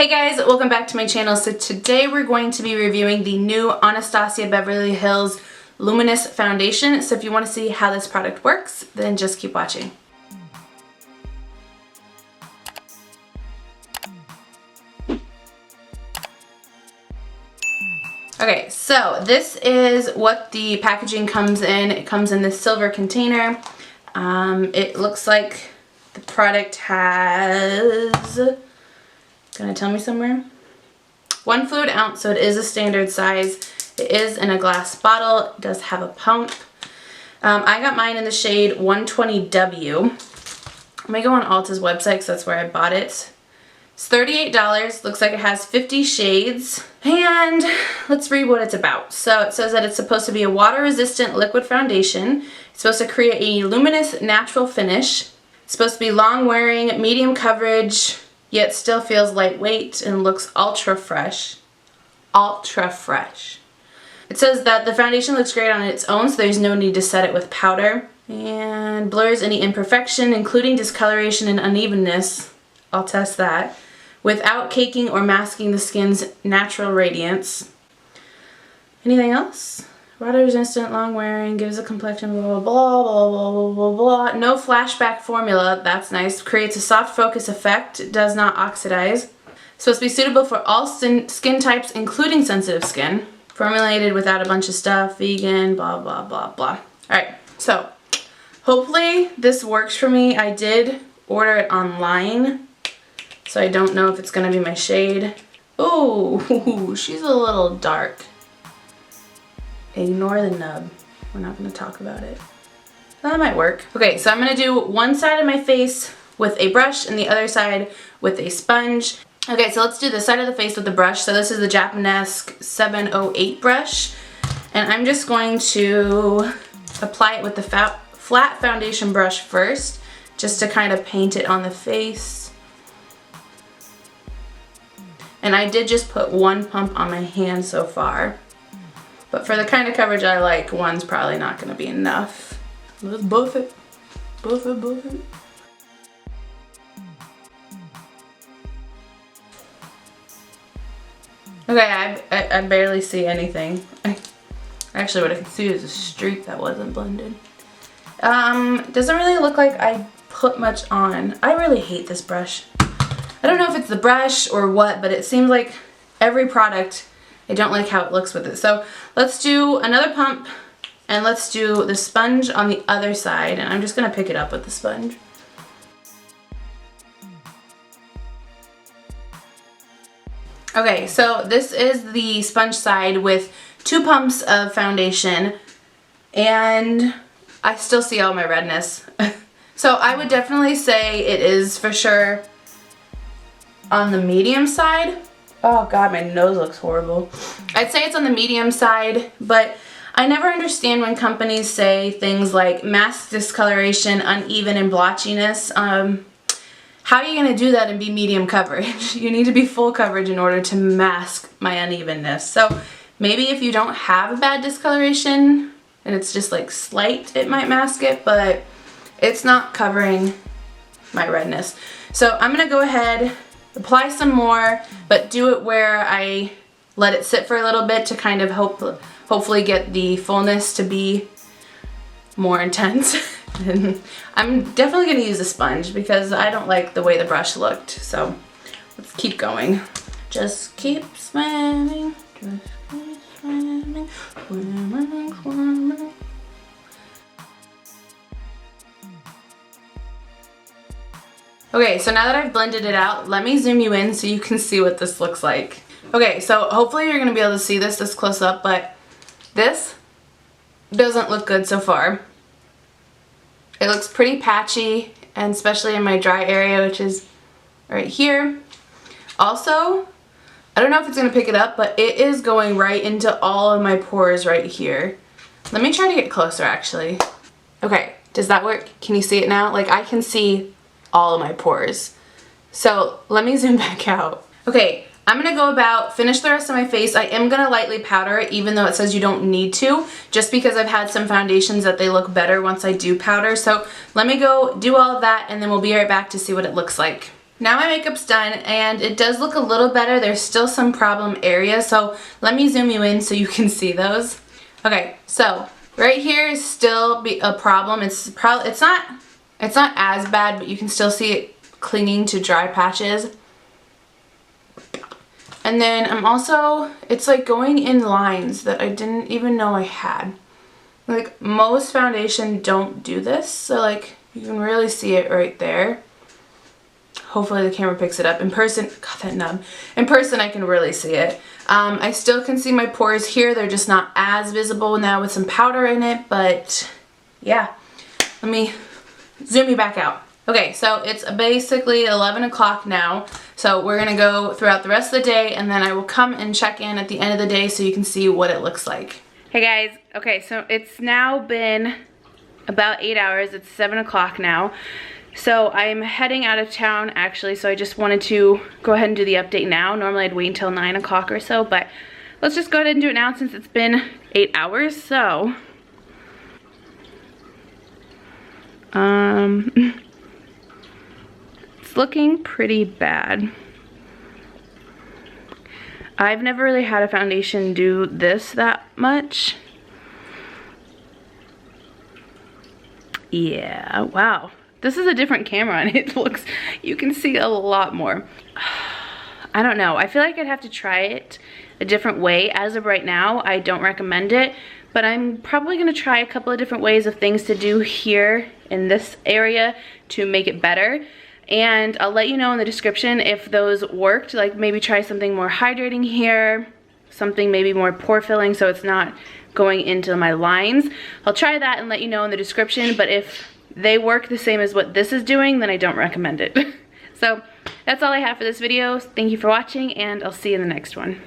Hey guys, welcome back to my channel. So today we're going to be reviewing the new Anastasia Beverly Hills Luminous Foundation. So if you want to see how this product works, then just keep watching. Okay, so this is what the packaging comes in. It comes in this silver container. It looks like the product has, gonna tell me somewhere? 1 fluid ounce, so it is a standard size. It is in a glass bottle. It does have a pump. I got mine in the shade 120W. I'm gonna go on Ulta's website because that's where I bought it. It's $38. Looks like it has 50 shades. And let's read what it's about. So it says that it's supposed to be a water-resistant liquid foundation. It's supposed to create a luminous natural finish. It's supposed to be long-wearing, medium coverage, yet still feels lightweight and looks ultra fresh. Ultra fresh. It says that the foundation looks great on its own, so there's no need to set it with powder. And blurs any imperfection, including discoloration and unevenness. I'll test that. Without caking or masking the skin's natural radiance. Anything else? Water resistant, long wearing, gives a complexion, blah, blah, blah, blah, blah, blah, blah. No flashback formula, that's nice. Creates a soft focus effect, does not oxidize. Supposed to be suitable for all skin types, including sensitive skin. Formulated without a bunch of stuff, vegan, blah, blah, blah, blah. Alright, so hopefully this works for me. I did order it online, so I don't know if it's going to be my shade. Oh, she's a little dark. Ignore the nub. We're not going to talk about it. That might work. Okay, so I'm going to do one side of my face with a brush and the other side with a sponge. Okay, so let's do the side of the face with the brush. So this is the Japanesque 708 brush. And I'm just going to apply it with the flat foundation brush first, just to kind of paint it on the face. And I did just put one pump on my hand so far. But for the kind of coverage I like, one's probably not going to be enough. Let's buff it. Buff it, buff it. Okay, I barely see anything. Actually, what I can see is a streak that wasn't blended. Doesn't really look like I put much on. I really hate this brush. I don't know if it's the brush or what, but it seems like every product, I don't like how it looks with it. So let's do another pump and let's do the sponge on the other side, and I'm just gonna pick it up with the sponge. Okay, so this is the sponge side with 2 pumps of foundation, and I still see all my redness. So I would definitely say it is for sure on the medium side. Oh god, my nose looks horrible. I'd say it's on the medium side, but I never understand when companies say things like mask discoloration, uneven, and blotchiness. How are you going to do that and be medium coverage? You need to be full coverage in order to mask my unevenness. So maybe if you don't have a bad discoloration and it's just like slight, it might mask it, but it's not covering my redness. So I'm going to go ahead, apply some more, but do it where I let it sit for a little bit to kind of hopefully get the fullness to be more intense. And I'm definitely going to use a sponge because I don't like the way the brush looked. So let's keep going. Just keep swimming. Just keep swimming. Swimming, swimming. Okay, so now that I've blended it out, let me zoom you in so you can see what this looks like. Okay, so hopefully you're going to be able to see this close up, but this doesn't look good so far. It looks pretty patchy, and especially in my dry area, which is right here. Also, I don't know if it's going to pick it up, but it is going right into all of my pores right here. Let me try to get closer, actually. Okay, does that work? Can you see it now? Like, I can see all of my pores. So let me zoom back out. Okay, I'm gonna go about, finish the rest of my face. I am gonna lightly powder it, even though it says you don't need to, just because I've had some foundations that they look better once I do powder. So let me go do all of that, and then we'll be right back to see what it looks like. now my makeup's done and it does look a little better. There's still some problem areas, so let me zoom you in so you can see those. Okay, so right here is still a problem. It's not as bad, but you can still see it clinging to dry patches. And then I'm also, it's like going in lines that I didn't even know I had. Like most foundation don't do this, so like you can really see it right there. Hopefully the camera picks it up. In person, God, that nub. In person I can really see it. I still can see my pores here. They're just not as visible now with some powder in it, but yeah. Let me zoom you back out. Okay, so it's basically 11 o'clock now. So we're gonna go throughout the rest of the day and then I will come and check in at the end of the day so you can see what it looks like. Hey guys, okay, so it's now been about 8 hours. It's 7 o'clock now. So I'm heading out of town actually, so I just wanted to go ahead and do the update now. Normally I'd wait until 9 o'clock or so, but let's just go ahead and do it now since it's been 8 hours, so. It's looking pretty bad. I've never really had a foundation do this that much. Yeah, wow. This is a different camera and it looks, you can see a lot more. I don't know, I feel like I'd have to try it a different way. As of right now, I don't recommend it, but I'm probably gonna try a couple of different ways of things to do here in this area to make it better. And I'll let you know in the description if those worked, like maybe try something more hydrating here, something maybe more pore filling so it's not going into my lines. I'll try that and let you know in the description, but if they work the same as what this is doing, then I don't recommend it. So that's all I have for this video. Thank you for watching and I'll see you in the next one.